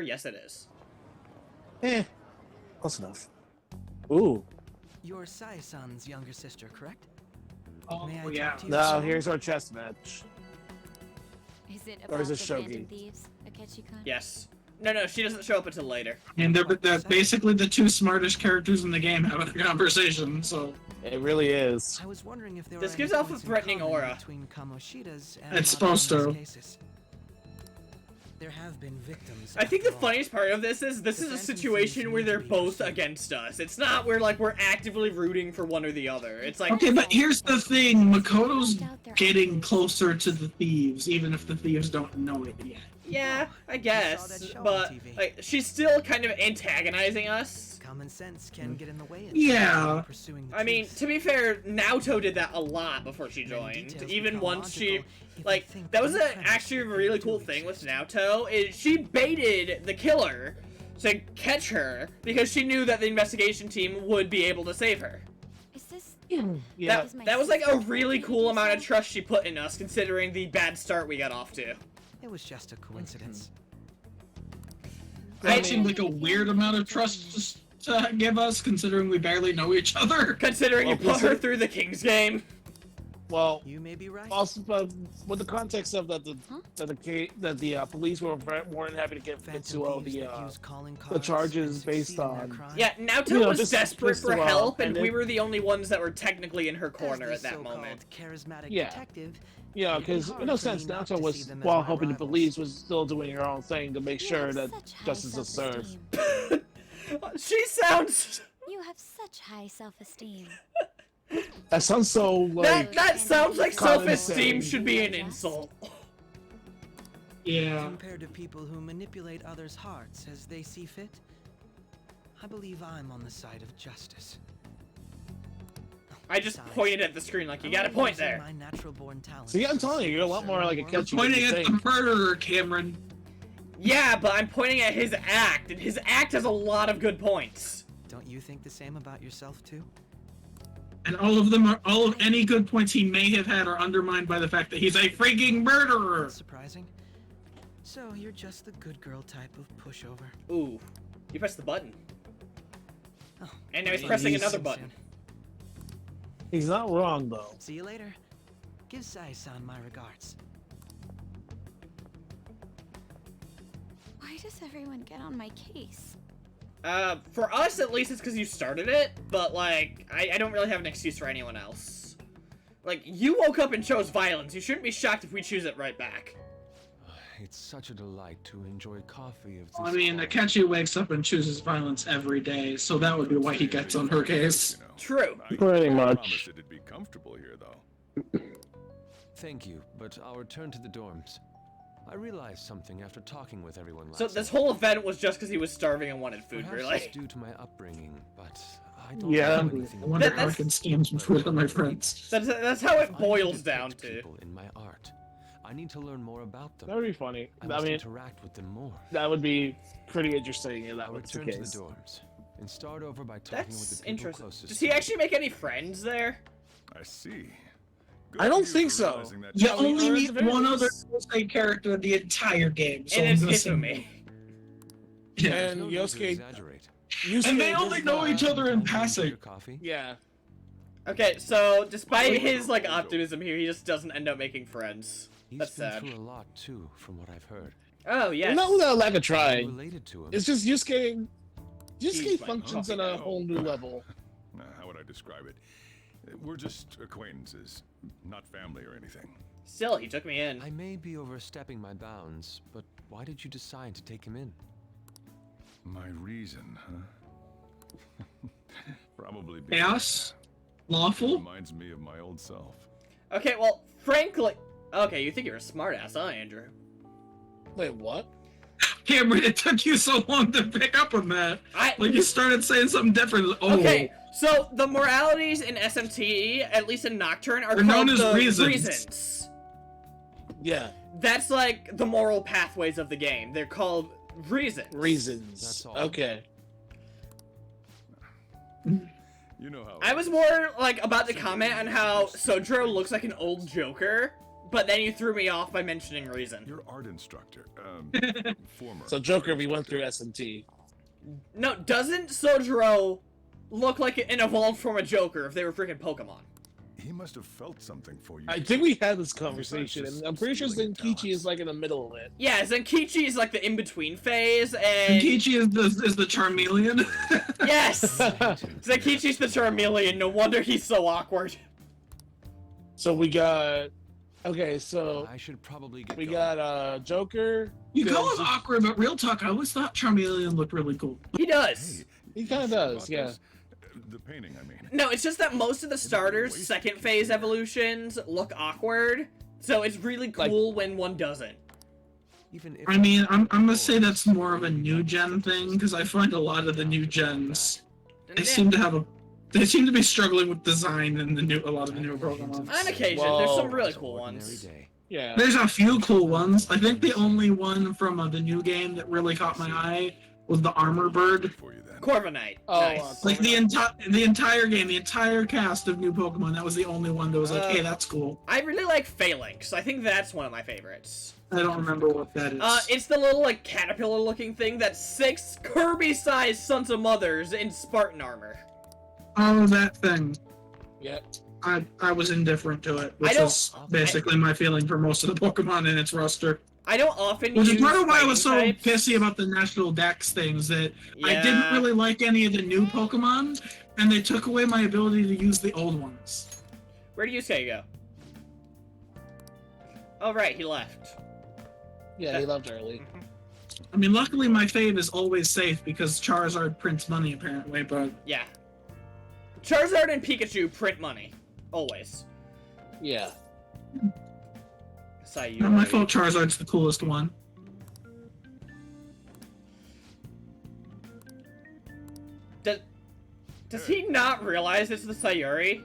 Yes, it is. Close enough. Ooh. You're Sai-san's younger sister, correct? Oh, May I yeah. talk to you No, alone? here's our chess match. Is it Or about is the it Shogi? abandoned thieves, Akechi-kun? Yes. No, she doesn't show up until later. And they're basically the two smartest characters in the game having a conversation, so... It really is. I was wondering if there This were gives any off a points in threatening common aura. between Kamoshida's and It's supposed to. Madarame's cases. There have been victims. I think the after all. funniest part of this is a Phantom situation Thieves where need to they're be both pursued. against us. It's not where like we're actively rooting for one or the other. It's like Okay, but here's the thing. Makoto's Doubt their getting actions. closer to the thieves, even if the thieves don't know it yet. yeah, I saw that guess, show on but TV. like she's still kind of antagonizing us. Common sense can get in the way. Of Yeah. Pursuing the I mean, truth. to be fair, Naoto did that a lot before she When joined. details Even become once she, logical, if like, you think that was one premise actually a will really do cool thing with exist. Naoto, is she baited the killer to catch her because she knew that the investigation team would be able to save her. Is this... Yeah. Is my That was like a sister really trying to cool do amount of so? trust she put in us, considering the bad start we got off to. It was just a coincidence. That I- seemed like a weird amount of trust to give us, considering we barely know each other. Considering you Well, put her through the King's game. Well, You may be right. also, but with the context of that, Huh? the police were more than happy to get Phantom into all thieves the that use calling the cards charges and based succeed in their on- crime. Yeah, Naoto You know, was just- desperate just for to, help, and and we it- were the only ones that were technically in her As corner the at that so-called moment. charismatic Yeah. detective, yeah, it'd be because hard in a for me sense, not Naoto to was see them as while my helping the rivals. police was still doing her own thing to make You sure have that such high justice is served. self-esteem. She sounds... You have such high self-esteem. That sounds so like That sounds like Common self-esteem sense. should be an insult. Yeah. compared to people who manipulate others' hearts as they see fit, I believe I'm on the side of justice. I just Besides, pointed at the screen like, you I'm got a only point using there. My natural-born talents See, I'm to telling you, you're a lot serve more like a the world. catchy Pointing than at you the think. murderer, Cameron. Yeah, but I'm pointing at his act, and his act has a lot of good points. Don't you think the same about yourself too? And all of any good points he may have had are undermined by the fact that he's a freaking murderer. That's surprising. So you're just the good girl type of pushover. Ooh, you pressed the button. Oh, And now he's well, pressing see another you button. soon. He's not wrong though. See you later. Give Sai-san my regards. Why does everyone get on my case? For us at least it's because you started it, but like, I don't really have an excuse for anyone else. Like, you woke up and chose violence, you shouldn't be shocked if we choose it right back. It's such a delight to enjoy coffee of this I mean, quality. Akechi wakes up and chooses violence every day, so that would be why he gets on her case. You know. True. Pretty I much. promised it'd be comfortable here, though. Thank you, but I'll return to the dorms. I realized something after talking with everyone last So this night. whole event was just because he was starving and wanted food, Perhaps really. it's due to my upbringing, but I don't Yeah. know I anything wonder about how I that's- can scam some food on my friends. That's how it If I boils need down depict to. people in my art, I need to learn more about them. That would be funny. I I must mean, interact with them more. that would be pretty interesting if that I'll was the return to the case. dorms and start over by talking with That's the people interesting. closest. Does to he me. actually make any friends there? I see. Good I for don't you think for so. realizing that You Yeah, we only are meet at the very one other least- Yosuke character in the entire game, so And I'm it's gonna say Hifumi. yeah. And No need to Yosuke, exaggerate. Yusuke And they does only know not- each other in Tell me passing. your coffee. Yeah. Okay, so despite his like optimism here, he just doesn't end up making friends. He's That's been sad. through a lot too, from what I've heard. Oh yes. Not without a lack of I'm trying. related to him. It's just Yusuke. He's Yusuke my functions coffee on a now. whole new level. How would I describe it? We're just acquaintances, not family or anything. Still, he took me in. I may be overstepping my bounds, but why did you decide to take him in? My reason, huh? Probably because Chaos? Lawful? reminds me of my old self. Okay, well, frankly, okay, you think you're a smartass, huh, Andrew? Wait, what? Cameron, it took you so long to pick up on that. I Like you started saying something different. Oh, okay. So the moralities in SMT, at least in Nocturne, are They're called known as the reasons. Yeah, That's like the moral pathways of the game. They're called reasons. reasons. That's all. Okay. You know how. I was more like about to comment on how Sojiro looks like an old Joker, but then you threw me off by mentioning reason. Your art instructor. Former. So Joker, we went through S&T. No, doesn't Sojiro look like an evolved form of Joker if they were freaking Pokemon? He must have felt something for you. I think we had this conversation, and I'm pretty sure Zenkichi is like in the middle of it. Yeah, Zenkichi is like the in-between phase, and... Kichi is the Charmeleon. Yes! Zenkichi's the Charmeleon, no wonder he's so awkward. So we got... Okay, so I should probably get we going. got Joker. You call him There's- awkward, but real talk, I always thought Charmeleon looked really cool. He does. He kind of does, yeah. The painting, I mean. No, it's just that most of the starters' second phase evolutions look awkward, so it's really cool when one doesn't. Even if I mean, I'm gonna say that's more of a new gen thing, because I find a lot of the new gens, they seem to be struggling with design in a lot of the newer Pokemon. On occasion, Whoa. there's some really It's an cool ordinary ones. day. Yeah. There's a few cool ones. I think the only one from the new game that really caught my eye was the Armor Bird. For you then. Corviknight. Oh, Nice. Like the entire game, the entire cast of new Pokemon, that was the only one that was like, hey, that's cool. I really like Phalanx. I think that's one of my favorites. I don't remember what that is. It's the little, like, caterpillar-looking thing that's 6 Kirby-sized Sons of Mothers in Spartan armor. Oh, that thing. Yeah. I was indifferent to it, I which don't- was basically my feeling for most of the Pokemon in its roster. I don't often Which use is part of why I was so fighting types. pissy about the National Dex things, that I Yeah. didn't really like any of the new Pokemon, and they took away my ability to use the old ones. Where did Yusuke go? Oh, right, he left. Yeah, he left early. I mean, luckily my fave is always safe because Charizard prints money apparently, but Yeah. Charizard and Pikachu print money. Always. Yeah. Sayuri. not my fault Charizard's the coolest one. Does he not realize it's the Sayuri?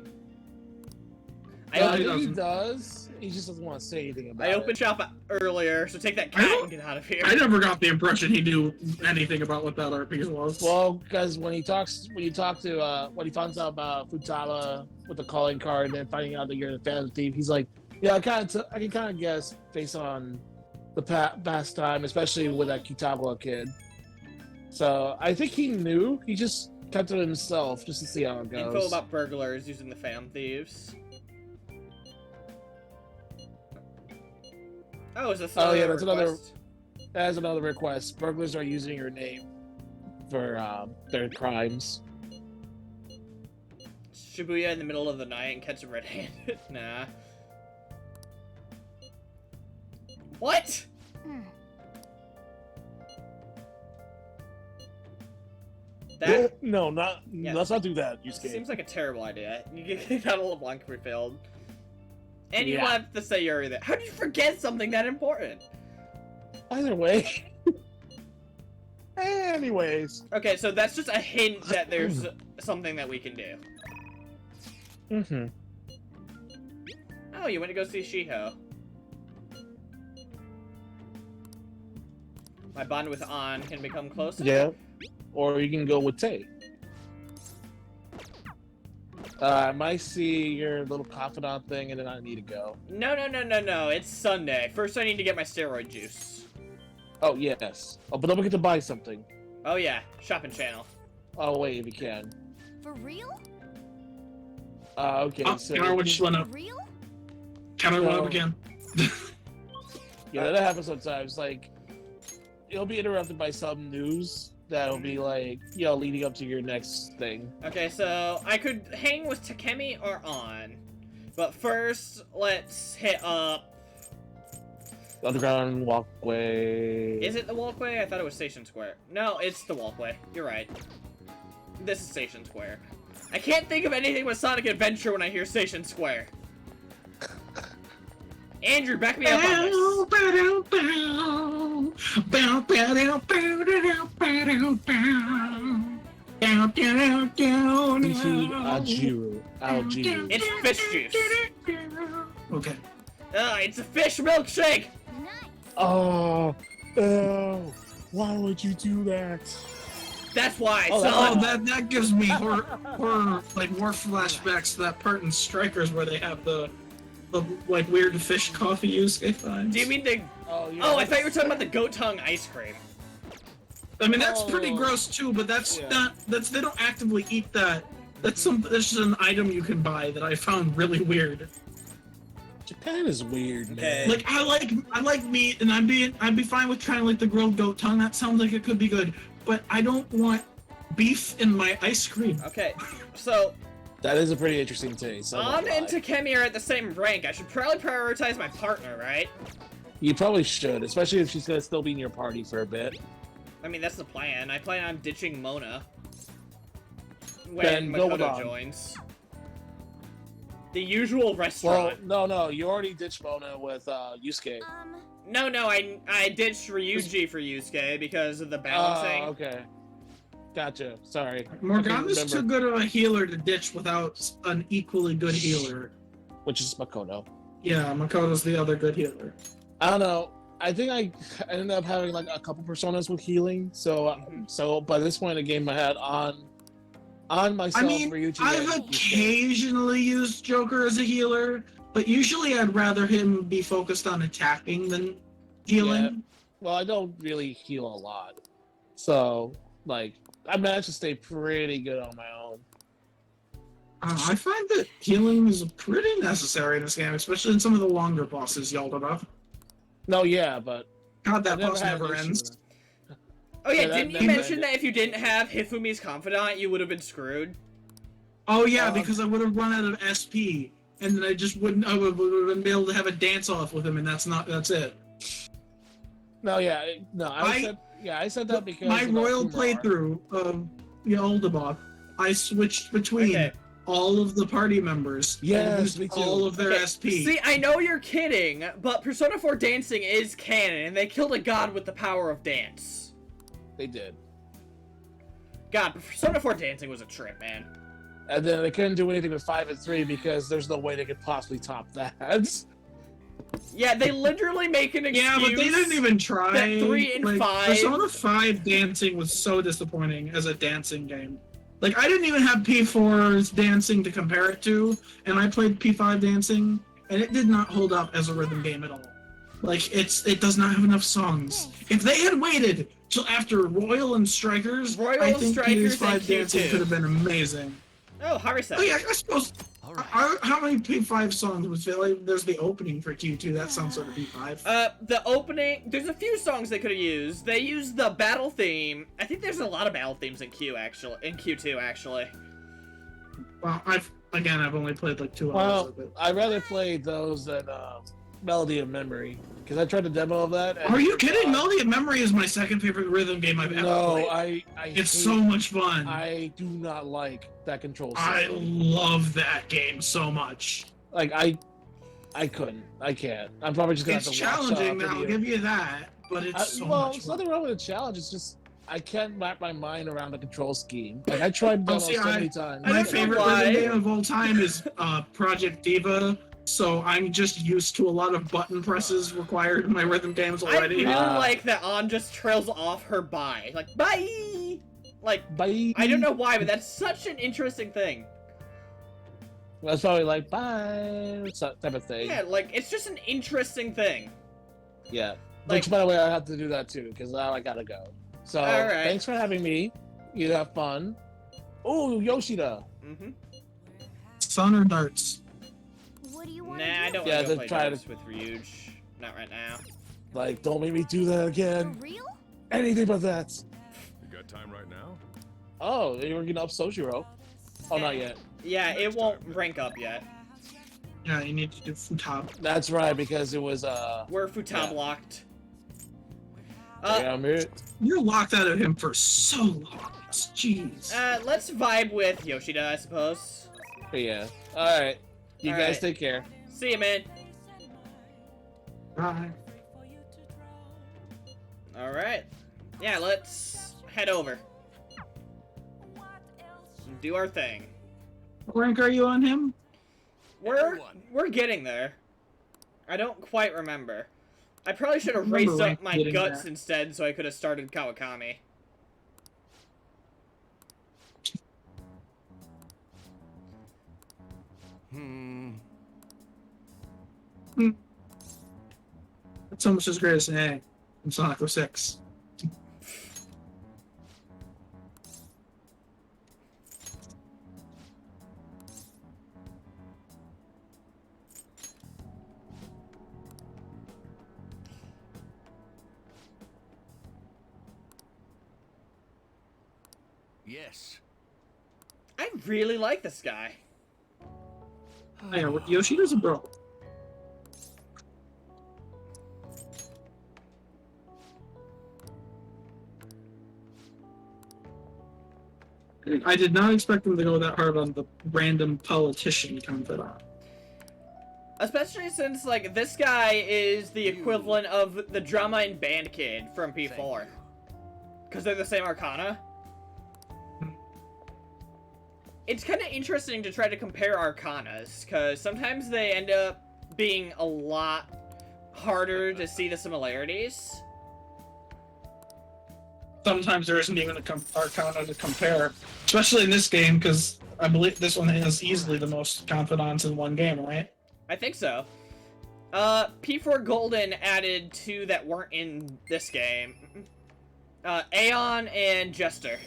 he I think he doesn't. does. He just doesn't want to say anything about I it. opened shop earlier, so take that I cat don't- and get out of here. I never got the impression he knew anything about what that art piece was. Well, because when he finds out about Futaba with the calling card and then finding out that you're the Phantom Thief, he's like, yeah, I can kind of guess based on the past time, especially with that Kitagawa kid. So I think he knew. He just kept it to himself just to see how it goes. Info about burglars using the Phantom Thieves. Oh, is this Oh, yeah, another that's another- request? That's another request. Burglars are using your name for their crimes. Shibuya in the middle of the night and catch him red-handed? Nah. What? That No, Yeah. let's not do that, Yusuke. seems like a terrible idea. You get that little blank refilled. And you Yeah. left the Sayuri there. How did you forget something that important? Either way. Anyways. Okay, so that's just a hint that there's something that we can do. Mm-hmm. Oh, you went to go see Shiho. My bond with An can become closer? Yeah. Or you can go with Tay. I might see your little confidant thing and then I need to go. No. It's Sunday. First, I need to get my steroid juice. Oh, yes. Oh, but don't forget to buy something. Oh, yeah. Shopping channel. Oh, wait, if you can. For real? Okay, Oh, so... Yara, what you went For up? real? Can I run up No. again? Yeah, that happens sometimes. Like, you'll be interrupted by some news that'll be like, leading up to your next thing. Okay, so I could hang with Takemi or An. But first, let's hit up... Underground walkway. Is it the walkway? I thought it was Station Square. No, it's the walkway. You're right. This is Station Square. I can't think of anything with Sonic Adventure when I hear Station Square. Andrew, back me up on this. Beefy Algiru. It's fish juice. Okay. It's a fish milkshake! Nice. Oh, why would you do that? That's why, Oh, son! That gives me horror like more flashbacks to that part in Strikers where they have the the like weird fish coffee Yusuke finds. Do you mean the... Oh, yeah. Oh, I thought you were talking about the goat tongue ice cream. I mean, that's pretty Oh. gross too, but that's Yeah. not. That's they don't actively eat that. That's just an item you can buy that I found really weird. Japan is weird, Okay. man. Like I like meat, and I'd be fine with trying like the grilled goat tongue. That sounds like it could be good, but I don't want beef in my ice cream. Okay, so That is a pretty interesting taste. I'm not An gonna and lie. Takemi are at the same rank. I should probably prioritize my partner, right? You probably should, especially if she's gonna still be in your party for a bit. I mean, that's the plan. I plan on ditching Mona when Then go with Makoto On. joins. The usual Well, restaurant. no, you already ditched Mona with Yusuke. No, I ditched Ryuji for Yusuke because of the balancing. Oh, okay. Gotcha. Sorry. Morgana's I too couldn't good of a healer to ditch without an equally good healer. Which is Makoto. Yeah, Makoto's the other good healer. I don't know. I think I ended up having like a couple personas with healing. So by this point in the game, I had on myself. I mean, Ryuji, I've and Yusuke. occasionally used Joker as a healer, but usually I'd rather him be focused on attacking than healing. Yeah. Well, I don't really heal a lot, so like I managed to stay pretty good on my own. I find that healing is pretty necessary in this game, especially in some of the longer bosses yelled about. No, yeah, but God, that I boss had never an issue ends. with it. Oh yeah, Yeah, that didn't you never mention ended. that if you didn't have Hifumi's confidant, you would have been screwed? Oh yeah, Um, because I would have run out of SP, and then I just wouldn't. I would have been able to have a dance off with him, and that's it. No, yeah, no. I said that because My you know, royal Kumar. playthrough of the Ultimate, I switched between Okay. all of the party members. Yes, and used me too. all of their Okay, SP. See, I know you're kidding, but Persona 4 Dancing is canon, and they killed a god with the power of dance. They did, God, Persona 4 Dancing was a trip, man. and then they couldn't do anything with 5 and 3 because there's no way they could possibly top that. Yeah, they literally make an excuse. Yeah, but they didn't even try. that 3 and 5 Persona 5 dancing was so disappointing as a dancing game. Like, I didn't even have P4's dancing to compare it to, and I played P5 dancing, and it did not hold up as a rhythm game at all. Like, it does not have enough songs. If they had waited till after Royal and Strikers, Royal I and think Strikers P5 and dancing Q2. could have been amazing. Oh, Harisa. Oh yeah, I suppose. All right. How many P5 songs was it? Like, there's the opening for Q2. That sounds sort of P5. The opening, there's a few songs they could have used. They used the battle theme. I think there's a lot of battle themes in Q2 actually. Well, I've only played like 2 hours Well, of it. I'd rather play those than Melody of Memory because I tried the demo of that. and- Are you kidding? Melody of Memory is my second favorite rhythm game I've ever No, played. I It's hate- so much fun. I do not like that control I system. love that game so much. Like I couldn't. I can't. I'm probably just gonna It's have to watch challenging, I'll video. give you that, but it's so well, much there's fun. nothing wrong with the challenge. It's just I can't wrap my mind around the control scheme. Like I tried demo see, so many times. I My don't know favorite why. rhythm game of all time is Project Diva, so I'm just used to a lot of button presses required in my rhythm games I already. really Ah. like that An just trails off her bye. Like, bye! Like, Bye. I don't know why, but that's such an interesting thing. That's probably like bye type of thing. Yeah, like, it's just an interesting thing. Yeah. Like- Which, by the way, I have to do that too because now I gotta go. So Alright. thanks for having me. You have fun. Oh, Yoshida. Mm-hmm. Sun or darts? What do you Nah, want I don't Yeah, want to go then play try darts with Ryuj. Not right now. Like, don't make me do that For again. real? Anything but that. You got time right now? Oh, you're getting up Soshiro. Oh, not yet. Yeah, it won't rank up yet. Yeah, you need to do Futaba. That's right, because it was We're Futab Yeah. locked. yeah, You're locked out of him for so long. Jeez. Let's vibe with Yoshida, I suppose. yeah. Alright. You guys Alright. take care. See ya, man. Bye. Alright. Yeah, let's head over. And do our thing. What rank are you on him? We're getting there. I don't quite remember. I probably should have Remember raised up my getting guts there. instead so I could have started Kawakami. That's almost as great as an A in Sonic 06. Yes. I really like this guy. Yeah, Yoshida's a bro. I did not expect them to go that hard on the random politician confidant. Especially since, like, this guy is the equivalent of the drama and band kid from P4. Because they're the same Arcana. It's kind of interesting to try to compare Arcanas, because sometimes they end up being a lot harder to see the similarities. Sometimes there isn't even a Arcana to compare, especially in this game, because I believe this one has easily the most confidants in one game, right? I think so. P4 Golden added 2 that weren't in this game. Aeon and Jester.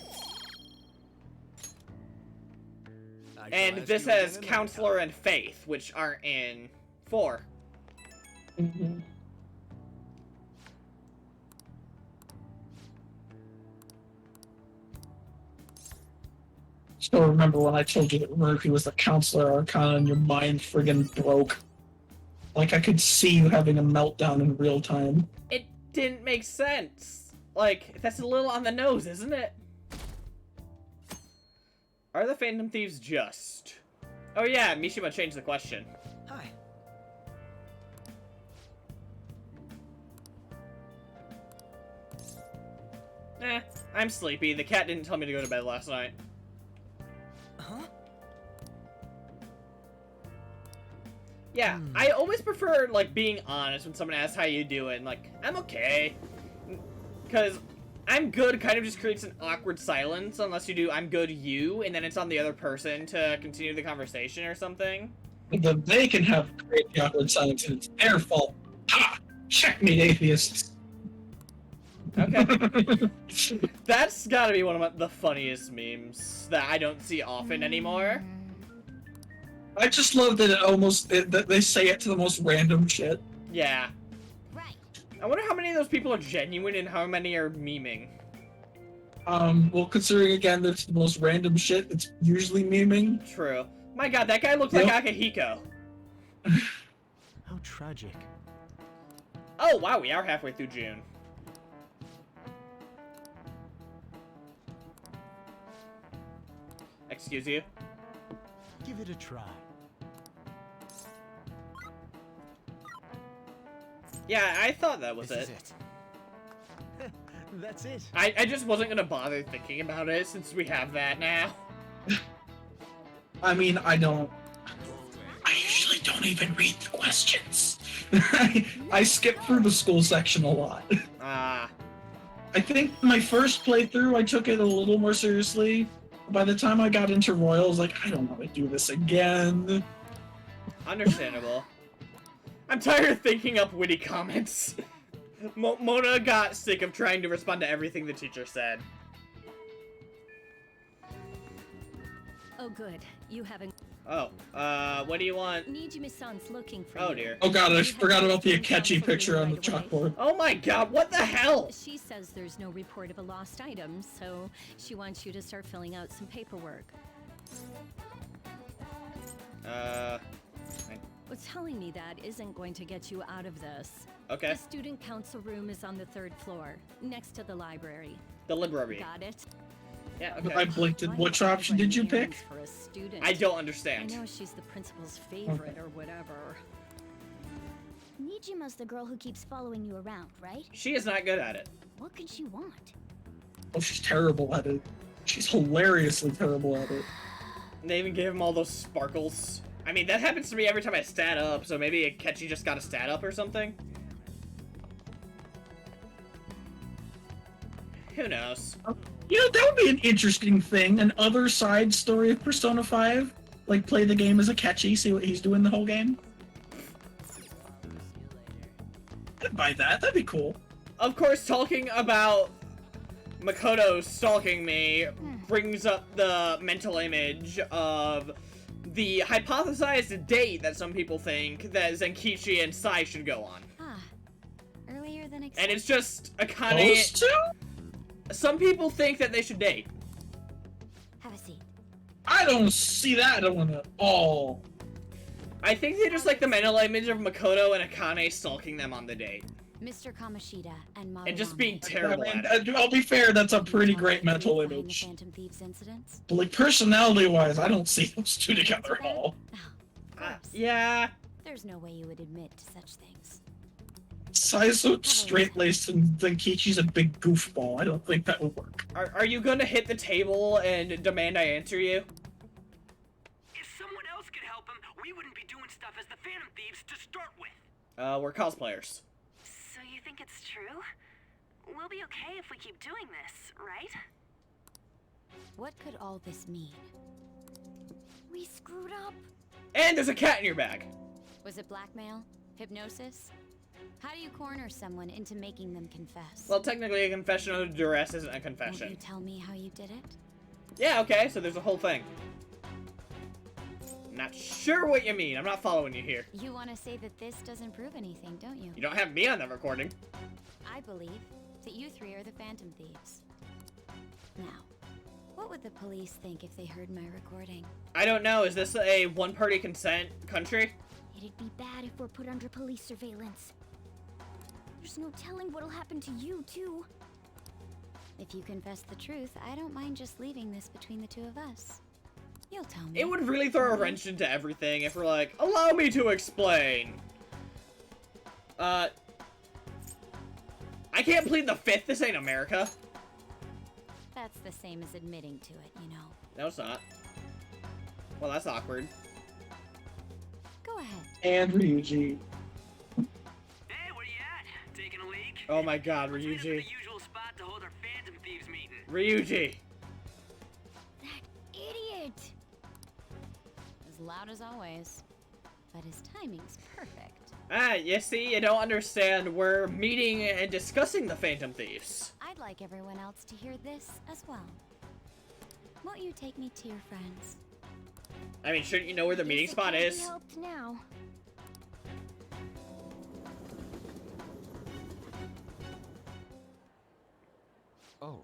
And this has Counselor and Faith, which aren't in 4. Mm-hmm. Still remember when I told you that Murphy was the Counselor Arcana and your mind friggin' broke. Like, I could see you having a meltdown in real time. It didn't make sense. Like, that's a little on the nose, isn't it? Are the Phantom Thieves just? Oh yeah, Mishima changed the question. Hi. I'm sleepy. The cat didn't tell me to go to bed last night. Huh? Yeah, I always prefer, like, being honest when someone asks how you doing. Like, I'm okay. Because I'm good kind of just creates an awkward silence unless you do I'm good you, and then it's on the other person to continue the conversation or something. Then they can have great the awkward silence and it's their fault. Ha! Checkmate, atheists. Okay. That's gotta be one of the funniest memes that I don't see often anymore. I just love that that they say it to the most random shit. Yeah. Right. I wonder how many of those people are genuine and how many are memeing. Well, considering again that it's the most random shit, it's usually memeing. True. My god, that guy looks like Akihiko. How tragic. Oh wow, we are halfway through June. Excuse you? Give it a try. Yeah, I thought that was This it. is it. That's it. I just wasn't gonna bother thinking about it since we have that now. I mean, I usually don't even read the questions. I skip through the school section a lot. Ah. I think my first playthrough, I took it a little more seriously. By the time I got into Royal, I was like, I don't want to do this again. Understandable. I'm tired of thinking up witty comments. Mona got sick of trying to respond to everything the teacher said. Oh, good. You haven't. Oh, what do you want? Nijimi-san's looking for Oh you. dear. Oh god, I You forgot have about the to come Akechi for picture me on the right away. chalkboard. Oh my god, what the hell? She says there's no report of a lost item, so she wants you to start filling out some paperwork. Well, telling me that isn't going to get you out of this. Okay. The student council room is on the 3rd floor, next to the library. The library. Got it? Yeah, I okay. blinked. Why Which would I option run did you pick? errands for a student? I don't I understand. know she's the principal's favorite or whatever. Nijima's the girl who keeps following you around, right? She is not good at it. What could she want? Oh, she's terrible at it. She's hilariously terrible at it. They even gave him all those sparkles. I mean, that happens to me every time I stat up, so maybe Akechi just got a stat up or something? Who knows? You know, that would be an interesting thing. An other side story of Persona 5. Like, play the game as Akechi, see what he's doing the whole game. buy that. That'd be cool. Of course, talking about Makoto stalking me brings up the mental image of the hypothesized date that some people think that Zenkichi and Sai should go on. Earlier than expected. And it's just Akane. Those two? Some people think that they should date. Have a seat. I don't see that one at all. I think they just like the mental image of Makoto and Akane stalking them on the date. Mr. Kamoshida and Maruame. And just being terrible I mean, at it. I'll be fair, that's a pretty great mental Behind the image. Phantom Thieves incidents? But like personality-wise, I don't see those two together at all. Oh, of course. Yeah. There's no way you would admit to such things. Sai's so straight-laced and Zenkichi's a big goofball. I don't think that would work. Are you gonna hit the table and demand I answer you? If someone else could help him, we wouldn't be doing stuff as the Phantom Thieves to start with. We're cosplayers. So you think it's true? We'll be okay if we keep doing this, right? What could all this mean? We screwed up. And there's a cat in your bag. Was it blackmail? Hypnosis? How do you corner someone into making them confess? Well, technically, a confession under duress isn't a Won't confession. you tell me how you did it? Yeah, okay, so there's a whole thing. Not sure what you mean. I'm not following you here. You want to say that this doesn't prove anything, don't you? You don't have me on that recording. I believe that you three are the Phantom Thieves. Now, what would the police think if they heard my recording? I don't know. Is this a one-party consent country? It'd be bad if we're put under police surveillance. There's no telling what'll happen to you, too. If you confess the truth, I don't mind just leaving this between the two of us. You'll tell me. It would really throw a wrench into everything if we're like, allow me to explain. I can't plead the fifth. This ain't America. That's the same as admitting to it, you know. No, it's not. Well, that's awkward. Go ahead. And Ryuji. Hey, where you at? Taking a leak? Oh my god, Let's meet up at Ryuji. the usual spot to hold our Phantom Thieves meeting. Ryuji. That idiot! As loud as always. But his timing's perfect. Ah, you see, you don't understand. We're meeting and discussing the Phantom Thieves. I'd like everyone else to hear this as well. Won't you take me to your friends? I mean, shouldn't you know where the meeting Guess it spot can't be is? helped now. Oh,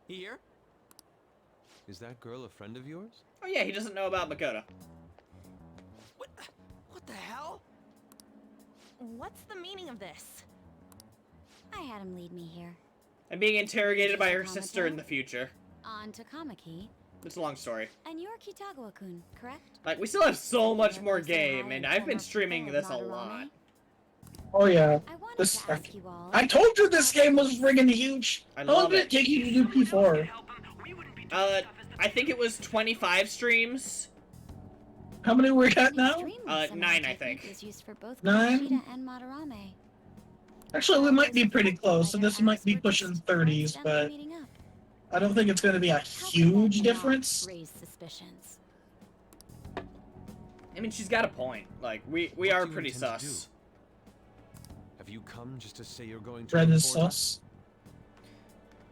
Here? is that girl a friend of yours? Oh yeah, he doesn't know about Makoto. What the hell? What's the meaning of this? I had him lead me here. I'm being interrogated by her sister in the future. On to Kamaki. It's a long story. And you're Kitagawa-kun, correct? Like, we still have so much more game, and I've been streaming this a lot. Oh yeah. I wanted This- to ask you all. I told you this game was friggin' huge. I How long love did it. it take you to do P4? Help him, we wouldn't be doing stuff as the I think it was 25 streams. How many we got now? Extremely similar 9, I technique think. is used for both 9? Kamoshida and Madarame. Actually, we might be pretty close, so this might be pushing 30s, but I don't think it's going to be a huge difference. Raise suspicions. I mean, she's got a point. Like, we What are do you pretty intend to sus. do? Have you come just to say you're going to Red is report us?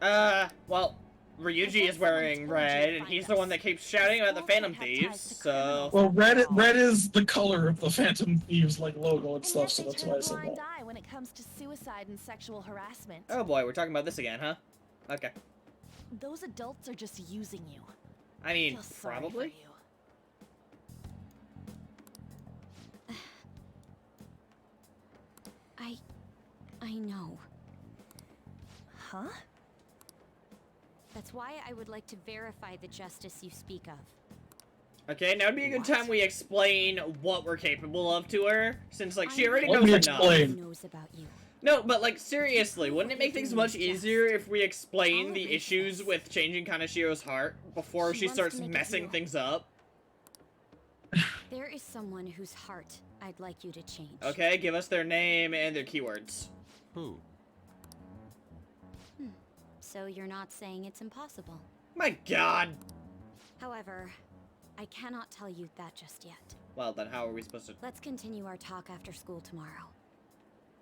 sus. Well, Ryuji is wearing red, and he's the one that keeps shouting about the Phantom Thieves, so... Well, red is the color of the Phantom Thieves like logo and stuff, so Yet that's they why I turn a said blind that. eye when it comes to suicide and sexual harassment. Oh boy, we're talking about this again, huh? Okay. Those adults are just using you. I mean, Feel sorry for probably? you. I know. Huh? That's why I would like to verify the justice you speak of. Okay, now would be a good time we explain what we're capable of to her, since, like, she already Let knows me enough. explain. Knows about you. No, but, like, seriously, wouldn't it make things much easier if we explain the issues with changing Kanashiro's heart before she She wants starts to make it messing heal. things up? There is someone whose heart I'd like you to change. Okay, give us their name and their keywords. Who? So you're not saying it's impossible. My god! However, I cannot tell you that just yet. Well, then how are we supposed to... Let's continue our talk after school tomorrow.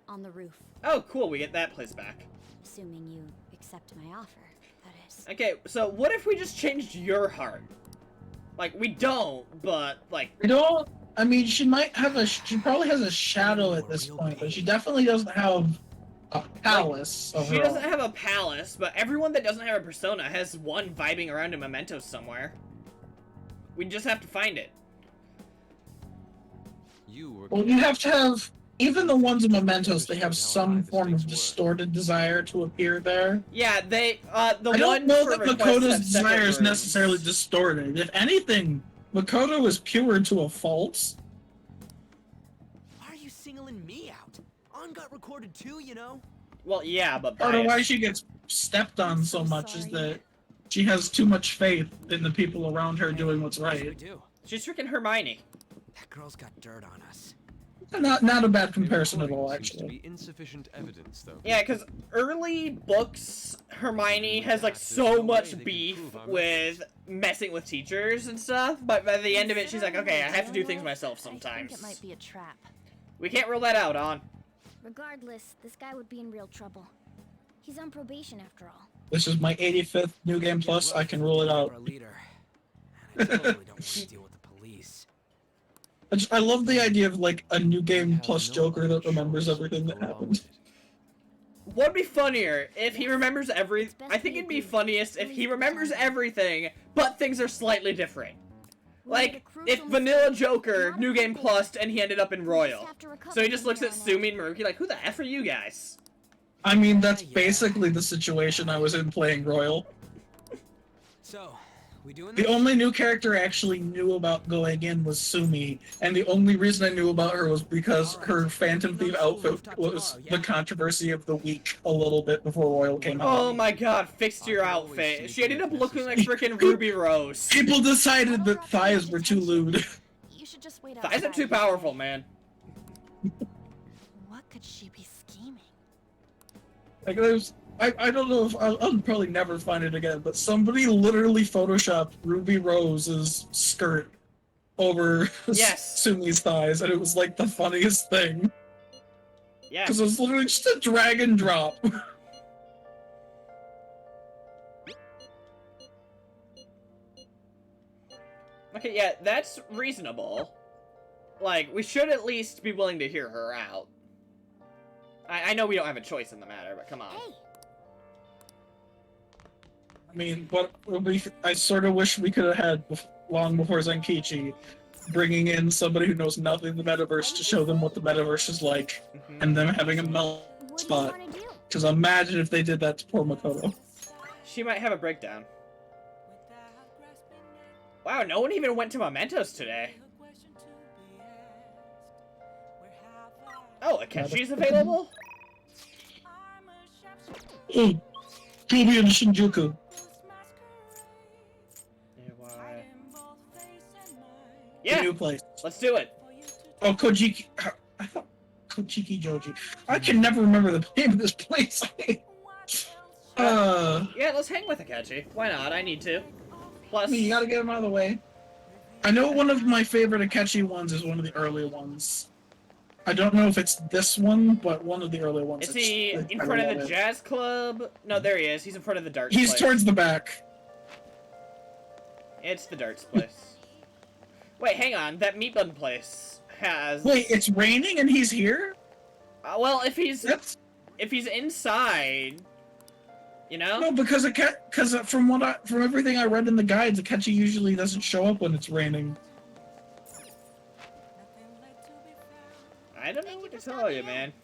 On the roof. Oh, cool, we get that place back. Assuming you accept my offer, that is. Okay, so what if we just changed your heart? Like, we don't, but, like... We don't... I mean, she might have a... She probably has a shadow at this point, but she definitely doesn't have a palace. She doesn't have a palace, but everyone that doesn't have a persona has one vibing around in Mementos somewhere. We just have to find it. Well, you have to have... Even the ones in Mementos, they have some form of distorted desire to appear there. Yeah, they, I don't know that Makoto's desire is necessarily distorted. If anything, Makoto is pure to a fault. Why are you singling me out? On got recorded too, you know? Well, yeah, but Part of why she gets stepped on so much is that she has too much faith in the people around her doing what's right. She's freaking Hermione. That girl's got dirt on us. Not a bad comparison at all, actually. To be insufficient evidence, though. Yeah, because early books, Hermione has, like, so much beef with messing with teachers and stuff, but by the end of it, she's like, okay, I have to do things myself sometimes. I think it might be a trap. We can't rule that out, On. Regardless, this guy would be in real trouble. He's on probation after all. This is my 85th New Game Plus. I can rule it out. I totally don't want to deal with the police. I love the idea of, like, a New Game Plus Joker that remembers everything that happened. What'd be funnier if he remembers I think it'd be funniest if he remembers everything, but things are slightly different. Like, if Vanilla Joker, New Game Plus, and he ended up in Royal. So he just looks at Sumi and Maruki like, who the F are you guys? I mean, that's basically the situation I was in playing Royal. So, we doing The this? only new character I actually knew about going in was Sumi, and the only reason I knew about her was because her Phantom Thief outfit was the controversy of the week a little bit before Royal came out. Oh my god, fixed your outfit. She ended up looking like freaking Ruby Rose. People decided that thighs were too lewd. You should just wait Thighs are outside. too powerful, man. What could she be scheming? Like, I don't know if I'll probably never find it again, but somebody literally photoshopped Ruby Rose's skirt over Sumi's thighs, and it was like the funniest thing. Yeah. Because it was literally just a drag and drop. Okay, yeah, that's reasonable. Like, we should at least be willing to hear her out. I know we don't have a choice in the matter, but come on. Hey, I mean, I sort of wish we could have had long before Zenkichi, bringing in somebody who knows nothing of the metaverse to show them what the metaverse is like, and them having a melt what do you spot. want to do? Because imagine if they did that to poor Makoto. She might have a breakdown. Wow, no one even went to Mementos today. Oh, Akeshi's available? Oh, Toby and Shinjuku. Yeah, The new place. let's do it. Oh, Kojiki. I thought Kojiki Joji. I can never remember the name of this place. Yeah, let's hang with Akechi. Why not? I need to. Plus, You gotta get him out of the way. I know one of my favorite Akechi ones is one of the early ones. I don't know if it's this one, but one of the early ones. is he in front of the jazz club? No, there he is. He's in front of the darts He's place. towards the back. It's the darts place. Wait, hang on. That meat bun place has... Wait, it's raining and he's here? well, if he's inside, you know? No, because from everything I read in the guides, Akechi usually doesn't show up when it's raining. I don't know what to tell you, man.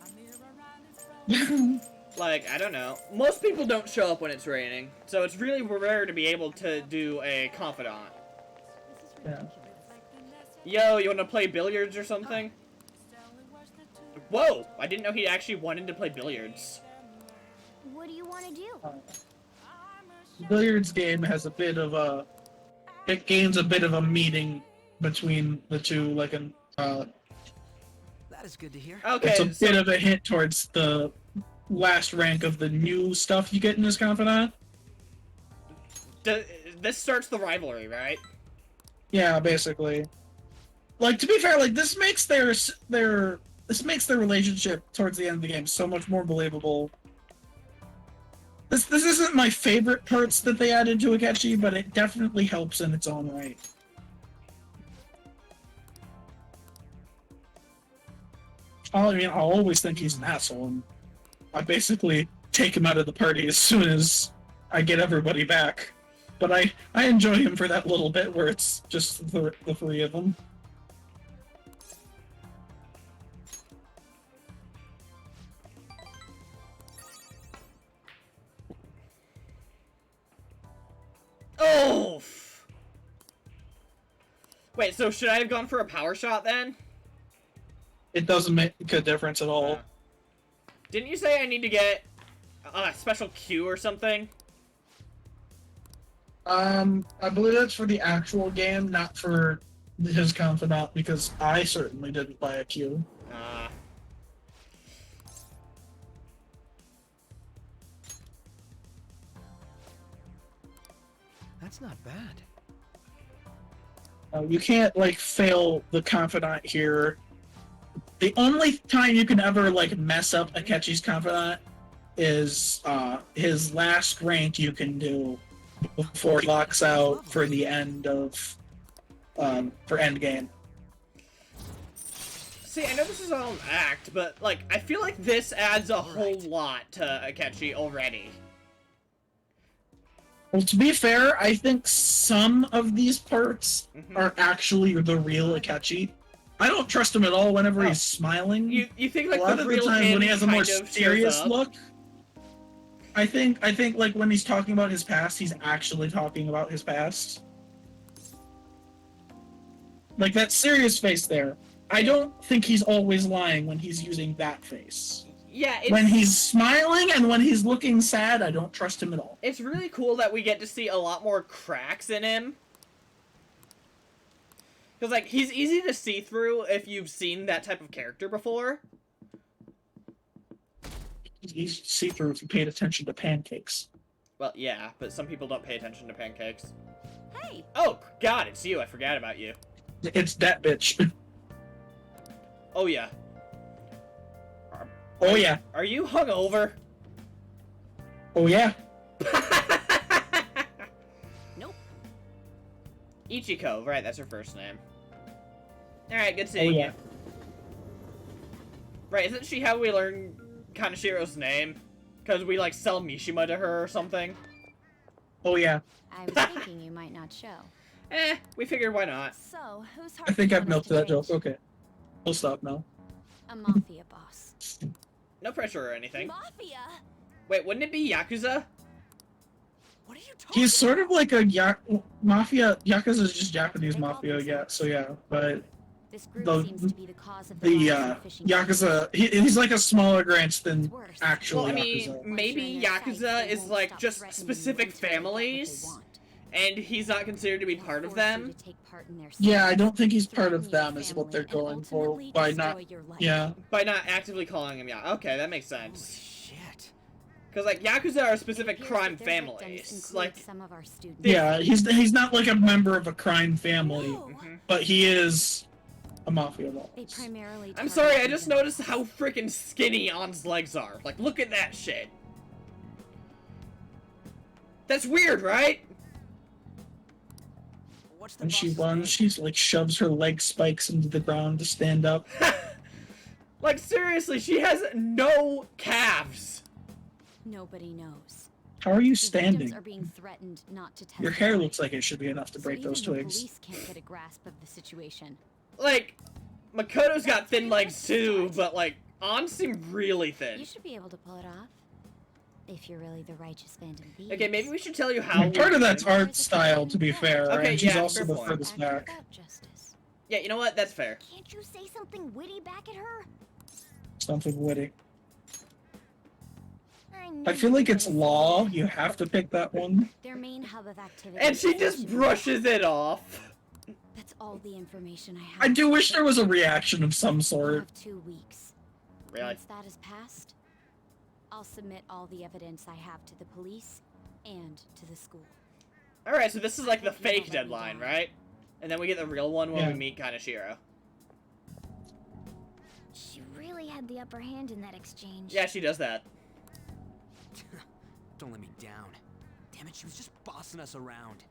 Like, I don't know. Most people don't show up when it's raining, so it's really rare to be able to do a confidant. Yeah. Yo, you want to play billiards or something? Whoa! I didn't know he actually wanted to play billiards. What do you want to do? The billiards game has a bit of a... It gains a bit of a meeting between the two, like an... That is good to hear. Okay, it's a bit of a hint towards the last rank of the new stuff you get in this confidant. This starts the rivalry, right? Yeah, basically. like, to be fair, like, this makes their relationship towards the end of the game so much more believable. This isn't my favorite parts that they added to Akechi, but it definitely helps in its own right. I mean, I'll always think he's an asshole, and I basically take him out of the party as soon as I get everybody back. But I enjoy him for that little bit where it's just the three of them. Oh! Wait, so should I have gone for a power shot then? It doesn't make a difference at all. Didn't you say I need to get a special Q or something? I believe that's for the actual game, not for his confidant, because I certainly didn't buy a Q. That's not bad. You can't, like, fail the confidant here. The only time you can ever, like, mess up Akechi's confidant is his last rank you can do before he locks out for the end of for endgame. See, I know this is all an act, but like I feel like this adds a whole lot to Akechi already. Well, to be fair, I think some of these parts are actually the real Akechi. I don't trust him at all whenever he's smiling. You think like a lot the of real the time him when he has a more kind of serious shows up? look, I think like when he's talking about his past, he's actually talking about his past. Like that serious face there. I don't think he's always lying when he's using that face. Yeah, When he's smiling and when he's looking sad, I don't trust him at all. It's really cool that we get to see a lot more cracks in him. Because, like, he's easy to see through if you've seen that type of character before. He's see-through if you paid attention to pancakes. Well, yeah, but some people don't pay attention to pancakes. Hey! Oh, God, it's you. I forgot about you. It's that bitch. Oh, yeah. Oh, yeah. Are you hungover? Oh, yeah. Nope. Ichiko, right, that's her first name. Alright, good seeing you. Right, isn't she how we learn Kanashiro's name? Because we, like, sell Mishima to her or something? Oh, yeah. I was thinking you might not show. We figured why not. So, who's I think I've milked milked that joke. Okay. We'll stop now. A mafia boss. No pressure or anything. Mafia? Wait, wouldn't it be Yakuza? What are you talking He's sort of like a mafia. Yakuza is just Japanese mafia, yeah. So yeah, but This group the seems to be the cause of Yakuza, he's like a smaller branch than actual Well, I Yakuza. mean, maybe Yakuza is like just specific families, and he's not considered to be part of them. Yeah, I don't think he's part of them is what they're going for by not, by not actively calling him. Yeah, okay, that makes sense. Because like Yakuza are specific crime families, like yeah, he's not like a member of a crime family, but he is a mafia boss. I'm sorry, I just noticed how freaking skinny On's legs are. Like, look at that shit. That's weird, right? When she runs, she's like shoves her leg spikes into the ground to stand up. Like, seriously, she has no calves. Nobody knows. How are you The standing? victims are being threatened not to Your testify. hair looks like it should be enough to So break even those the twigs. police can't get a grasp of the situation. Like, Makoto's got thin legs too, but like, On seemed really thin. You should be able to pull it off. If you're really the righteous Phantom Thieves. Okay, maybe we should tell you how. Part of that's art style, to be fair, Okay, and she's yeah, also fair the point. furthest back. Yeah, you know what? That's fair. Can't you say something witty back at her? Something witty. I I feel like it's law. You have to pick that one. Their main hub of activity. And she just brushes it off. That's all the information I have. I do wish there was a reaction of some I sort. have 2 weeks. Really? Once that is passed, I'll submit all the evidence I have to the police and to the school. Alright, so this is like the fake deadline, right? And then we get the real one when we meet Kanashiro. had the upper hand in that exchange. Yeah, she does that. Don't let me down. Damn it, she was just bossing us around.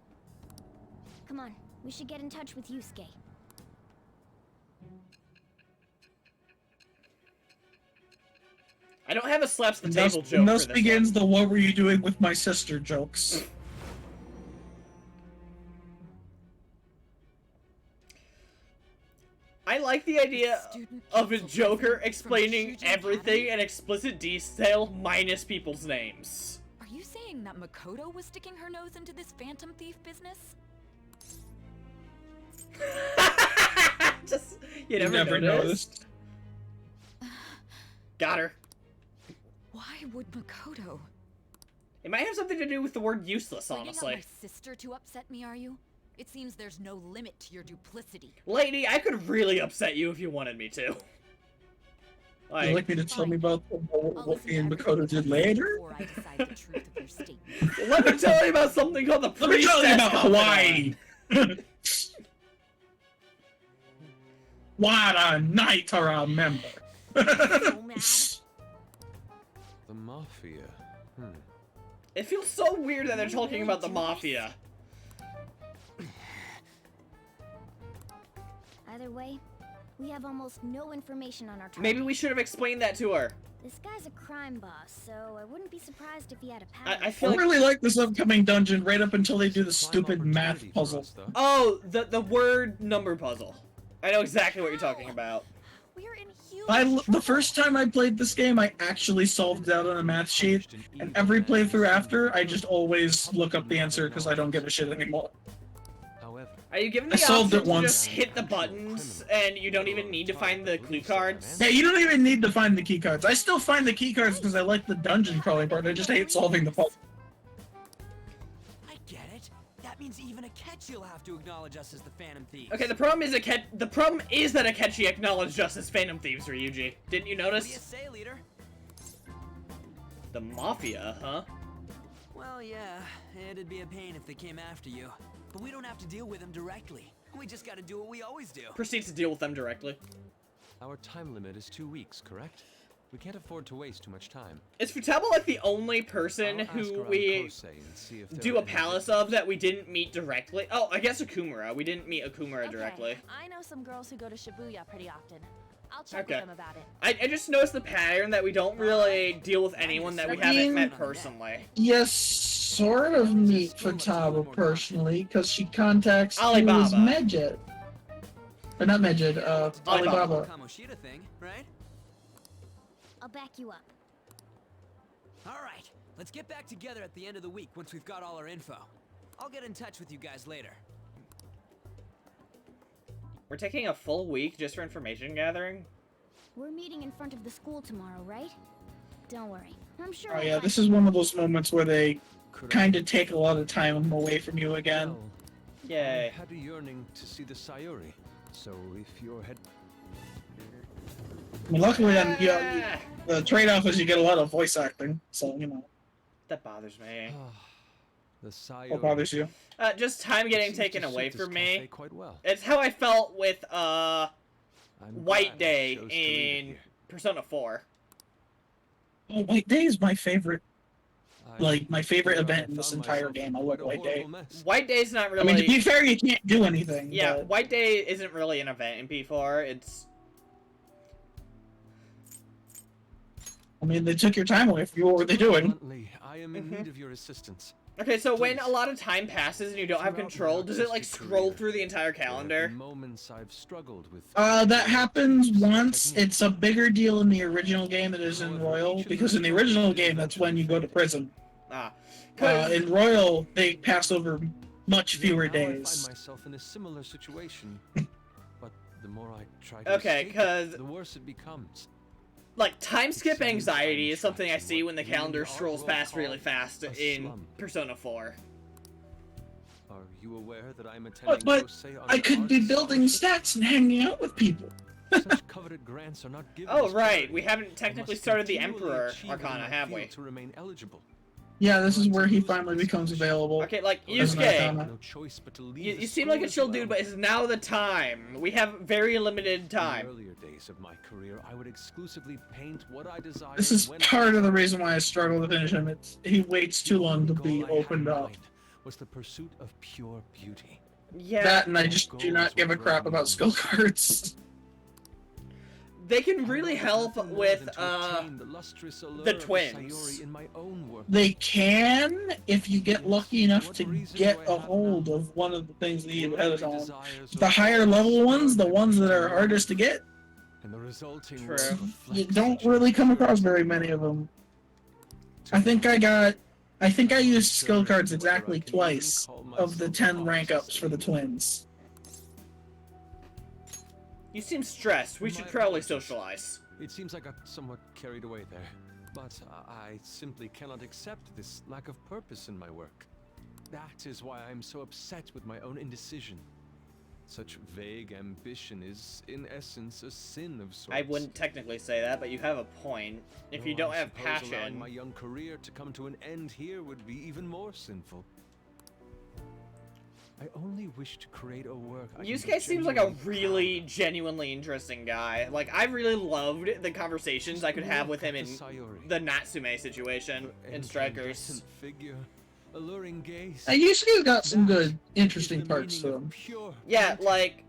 Come on, we should get in touch with Yusuke. I don't have a slaps the And table thus, joke and for thus this begins one. the "What were you doing with my sister?" jokes. I like the idea of a Joker explaining everything in explicit detail minus people's names. Are you saying that Makoto was sticking her nose into this phantom thief business? Just, You never noticed. Got her. Why would Makoto? It might have something to do with the word useless, Bringing up honestly. my sister to upset me, are you? It seems there's no limit to your duplicity. Lady, I could really upset you if you wanted me to. Would you like me to tell me about what me and Makoto did later? Before I decide the truth of your statement. Let me tell you about something called the Let me tell you Priestess about Covenant. Hawaii. What a night to remember. So mad. The Mafia. It feels so weird that they're talking about the Mafia. Either way, we have almost no information on our target. Maybe we should have explained that to her. This guy's a crime boss, so I wouldn't be surprised if he had a palace. I feel I like... really like this upcoming dungeon right up until they do the stupid math Opportunity for puzzle. us, though. Oh, the word number puzzle. I know exactly what you're talking about. We're in huge The trouble. first time I played this game, I actually solved it out on a math sheet, and every playthrough after, I just always look up the answer because I don't give a shit anymore. However, Are you given I the solved option it to once. just hit the buttons and you don't even need to find the clue cards? Yeah, you don't even need to find the key cards. I still find the key cards because I like the dungeon crawling part. I just hate solving the puzzle. I get it. That means even Akechi will have to acknowledge us as the Phantom Thieves. Okay, the problem is that Akechi acknowledged us as Phantom Thieves, Ryuji. Didn't you What do you notice? say, leader? The Mafia, huh? Well, yeah, it'd be a pain if they came after you. But we don't have to deal with them directly. We just gotta do what we always do. Proceeds to deal with them directly. our time limit is 2 weeks, correct? We can't afford to waste too much time. Is Futaba like the only person I'll ask who around we Kosei and see if there do are a any palace of that we didn't meet directly? Oh, I guess Akumura. We didn't meet Akumura Okay, directly. I know some girls who go to Shibuya pretty often. I'll check Okay. with them about it. I just noticed the pattern that we don't really deal with anyone that we haven't met personally. Yes, sort of meet Futaba personally, because she contacts Alibaba. who is Medjed. Or not Medjed, Alibaba. Alibaba. Kamoshida thing, right? I'll back you up. All right, let's get back together at the end of the week once we've got all our info. I'll get in touch with you guys later. We're taking a full week just for information gathering? We're meeting in front of the school tomorrow, right? Don't worry. I'm sure Oh we'll yeah, find this is one of those moments where they Could I- kind of take a lot of time away from you again. Well, Yay. I had a yearning to see the Sayuri, so if your head... I mean, luckily, then, Ah, the trade-off is you get a lot of voice acting, so, you know, that bothers me. the Sayuri... what bothers you? Just time getting seems taken to away suit this from me. cafe quite well. It's how I felt with, I'm White glad I Day chose to leave it in here. Persona 4. Oh, White Day is my favorite, I like, my favorite fear I event in this found entire myself game. I in love quite a White Day. horrible mess. White Day's not I really... mean, to be fair, you can't do anything. yeah, but, White Day isn't really an event in P4. It's... I mean, they took your time away from you. What were they doing? Bluntly, I am in need of your assistance. Okay, so when a Please. lot of time passes and you don't have Throughout my control, does it, like, artistic scroll career, through the entire There have calendar? been moments I've struggled with. That happens once. It's a bigger deal in the original game than it is in Royal, because in the original game, that's when you go to prison. Ah. 'Cause- In Royal, they pass over much fewer Now I days. find myself in a similar situation, but the more I try to Okay, escape 'cause- it, the worse it becomes. like, time skip seems anxiety I'm is something I trapped in see what when the we calendar all strolls will past call really fast a in slump. Persona 4. Are you aware that I'm attending But Kosei on I an could be arts building scholarship? stats and hanging out with people. Such coveted grants are not given Oh, as right, charity. we haven't I technically must started the continually Emperor achieve within Arcana, my have field we? To remain eligible. Yeah, this is where he finally becomes available. Okay, like, as an Yusuke, Arcana. No choice but to leave you the seem like a school chill as dude, well. but it's now the time. We have very limited In time. the earlier days of my career, I would exclusively paint what I desired. This is when part I of the reason why I struggle to finish him. He waits too long to The be goal I had opened in up. mind was the pursuit of pure beauty. Yeah, That, and I just do not give a crap about skill cards. they can really help Nothing more with, than to obtain the lustrous allure the of twins. Sayori in my own work. They can, if you get lucky enough What to reason get do I a have hold now? of one of the things that you Worldly had on. desires The are higher all level ones, the spurred ones that by are hardest to love, get, and the resulting True. love you reflects don't such really come across impurity very of many of heart. them. To I think I I'm used skill unsure cards whether I exactly can even twice call of the myself 10 an rank artist ups for the anymore. twins. You seem stressed. We should My probably apologies. socialize. It seems I got somewhat carried away there, but I simply cannot accept this lack of purpose in my work. That is why I'm so upset with my own indecision. Such vague ambition is, in essence, a sin of sorts. I wouldn't technically say that, but you have a point. If you Though don't I have suppose allowing passion, my young career to come to an end here would be even more sinful. I only wish to create a work. Yusuke seems like a really genuinely interesting guy. Like, I really loved the conversations I could have with him in the Natsume situation in Strikers. Figure, alluring gaze. Yusuke's got some good, is interesting the parts to meaning of him. pure Yeah, beauty. like,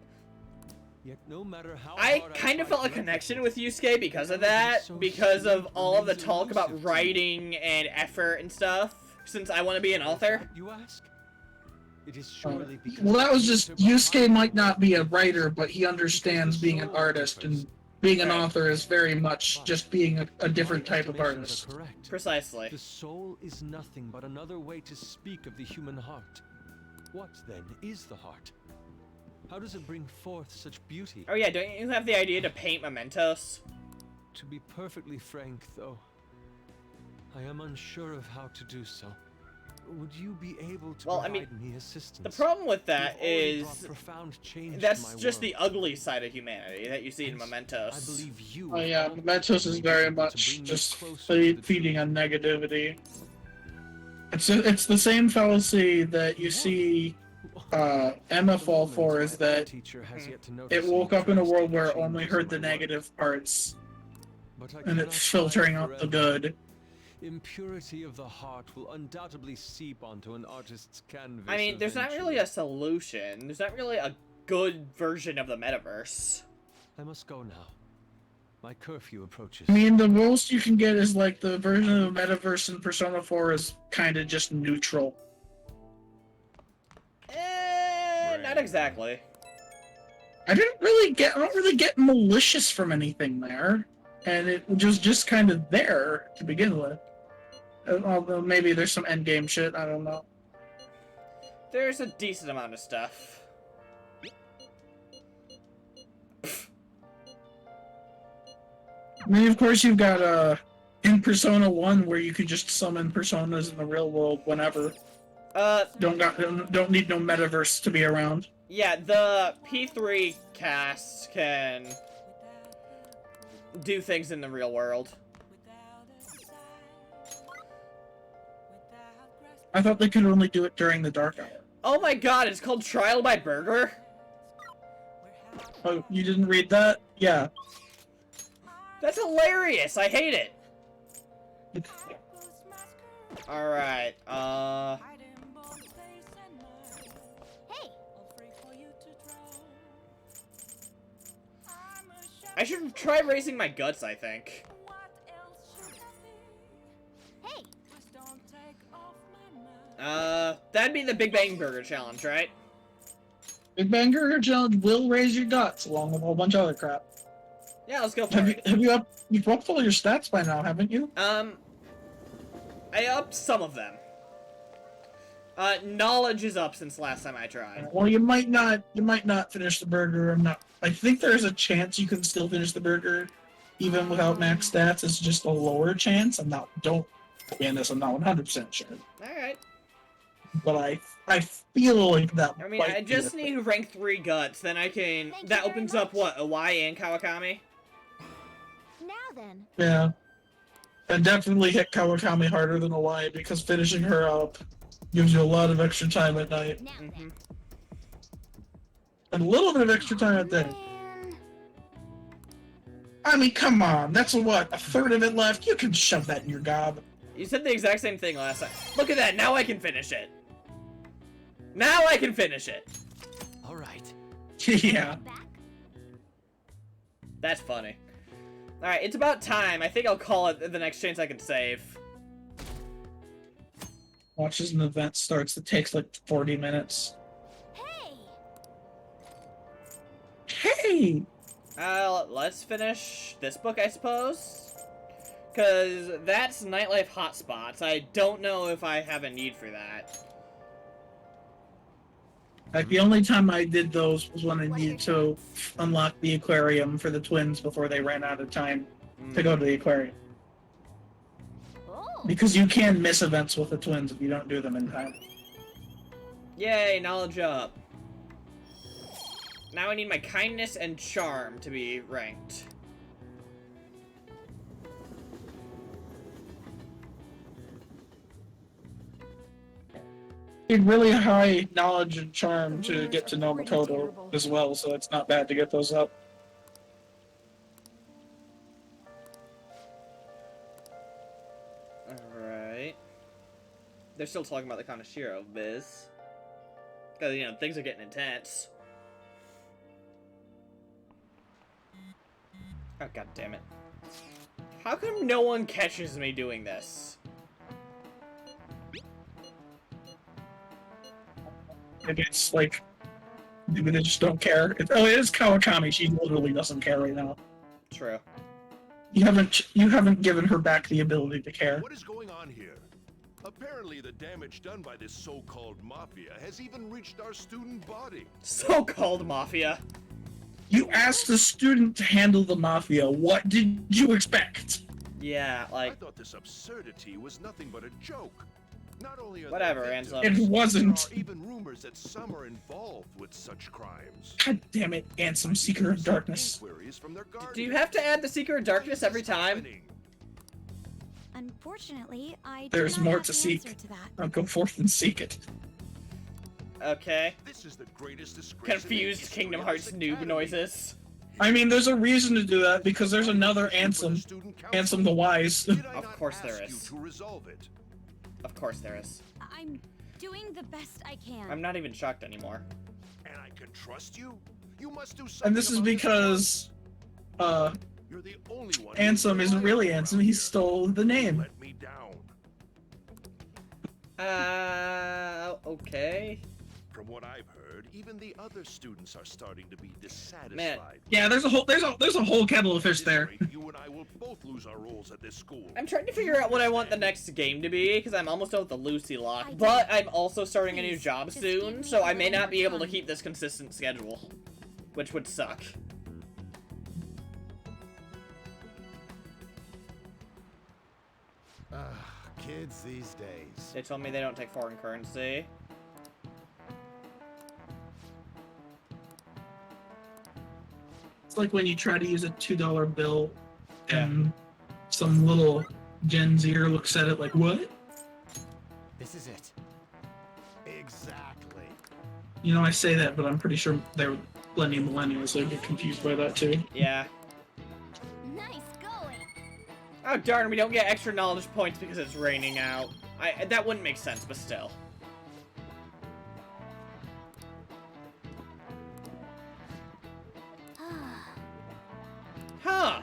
Yet no matter how I hard kind of try felt a to connection replicate, with Yusuke because of that, because of all of the talk about writing and effort and stuff, since I want to be an author. You ask? It is surely because Well, that was the just, author behind Yusuke the might not work be a writer, but he understands being an artist, and being an Right. author is very much just being a different My type of estimations artist. are correct. Precisely. The soul is nothing but another way to speak of the human heart. What, then, is the heart? How does it bring forth such beauty? Oh yeah, don't you have the idea to paint mementos? To be perfectly frank, though, I am unsure of how to do so. Would you be able to Well, I provide mean, me assistance? The problem with You that have already is brought profound change to that's my just world. the ugly side of humanity that you see in Hence, mementos. I believe you Oh have yeah, helped Mementos is me very to much bring me just closer to the feeding truth. on negativity. It's the same fallacy that you see Emma fall for, is that it woke up in a world where it only heard the negative parts, and it's filtering out the good. Impurity of the heart will undoubtedly seep onto an artist's canvas. I mean, there's not really eventually. a solution. There's not really a good version of the metaverse. I must go now. My curfew approaches. I mean, the most you can get is like the version of the metaverse in Persona 4 is kind of just neutral. Not exactly. I don't really get malicious from anything there, and it was just kind of there to begin with. Although maybe there's some endgame shit, I don't know. There's a decent amount of stuff. I mean, of course, you've got in Persona 1 where you could just summon personas in the real world whenever. Don't need no metaverse to be around. Yeah, the P3 cast can do things in the real world. I thought they could only do it during the dark hour. Oh my god, it's called Trial by Burger? Oh, you didn't read that? Yeah. That's hilarious! I hate it! Alright, Hey, I should try raising my guts, I think. hey, That'd be the Big Bang Burger Challenge, right? Big Bang Burger Challenge will raise your guts along with a whole bunch of other crap. Yeah, let's go for it. You've upped all your stats by now, haven't you? I upped some of them. Knowledge is up since last time I tried. Well, you might not finish the burger. I think there's a chance you can still finish the burger even without max stats. It's just a lower chance. I'm not 100% sure. Alright. But I feel like that. I mean, might I be just the need rank 3 guts, then I can... Thank you That very opens much. up, what, Awai and Kawakami? now then. Yeah. And definitely hit Kawakami harder than a Y because finishing her up gives you a lot of extra time at night. Mm-hmm. And a little bit of extra time at day. Man. I mean, come on. That's what, a third of it left? You can shove that in your gob. You said the exact same thing last time. Look at that, now I can finish it. Now I can finish it. All right. Yeah. Back? That's funny. Alright, it's about time. I think I'll call it the next chance I can save. Watch as an event starts that takes like 40 minutes. Hey! Hey! Let's finish this book, I suppose? Because that's Nightlife Hotspots. I don't know if I have a need for that. Like, the only time I did those was when I needed to unlock the aquarium for the twins before they ran out of time to go to the aquarium. Oh. Because you can miss events with the twins if you don't do them in time. Yay, knowledge up. Now I need my kindness and charm to be ranked. You need really high knowledge and charm to get to know Makoto as well, so it's not bad to get those up. Alright. They're still talking about the Kanashiro biz. Because, you know, things are getting intense. Oh, god damn it. How come no one catches me doing this? Maybe it's like, maybe they just don't care. It is Kawakami. She literally doesn't care right now. True. You haven't given her back the ability to care. What is going on here? Apparently the damage done by this so-called mafia has even reached our student body. So-called mafia. You asked the student to handle the mafia. What did you expect? Yeah, I like, thought this absurdity was nothing but a joke. Not only are Whatever, there Ansel. victims, It wasn't. there are even rumors that some are involved with such crimes. God damn it, Ansem, Seeker of Darkness. Inquiries from their do you guardians. have to add the Secret of Darkness What every is time? happening? Unfortunately, I do There's not more have to the seek. answer to that. I'll go forth and seek it. Okay. This is the greatest disgrace in the Confused history Kingdom of Hearts this noob academy. noises. I mean, there's a reason to do that, because there's another For the Ansem. student council. Ansem the Wise. Did I Of not course there ask is. you to resolve it? Of course there is. I'm doing the best I can. I'm not even shocked anymore. And I can trust you? You must do something. And this is about because, You're the only one who Ansem can isn't rely really on Ansem, around he here. stole the name. Let me down. Okay. From what I've heard, even the other students are starting to be dissatisfied. Man. Yeah, there's a whole kettle of fish At this there. rate, you and I will both lose our roles at this school. I'm trying to figure out what I want the next game to be, because I'm almost done with the Lucy lock, I but don't. I'm also starting a new Please, job just give soon, me so a I may little not be more able to time. keep this consistent schedule, which would suck. Kids these days. They told me they don't take foreign currency. It's like when you try to use a $2 bill and some little Gen Zer looks at it like, what? This is it. Exactly. You know, I say that, but I'm pretty sure they're plenty of millennials that get confused by that too. Yeah. Nice going. Oh darn, we don't get extra knowledge points because it's raining out. That wouldn't make sense, but still. Huh.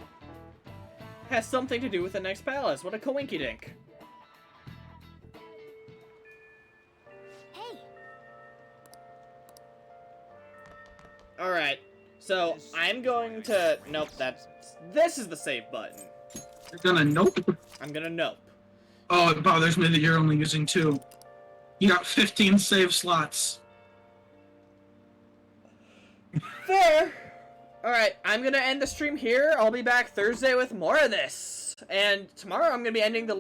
Has something to do with the next palace. What a coinkydink. Hey, Alright. So, I'm going to... Nope, this is the save button. You're gonna nope. I'm gonna nope. Oh, it bothers me that you're only using 2. You got 15 save slots. Fair. Alright, I'm gonna end the stream here. I'll be back Thursday with more of this. And tomorrow I'm gonna be ending the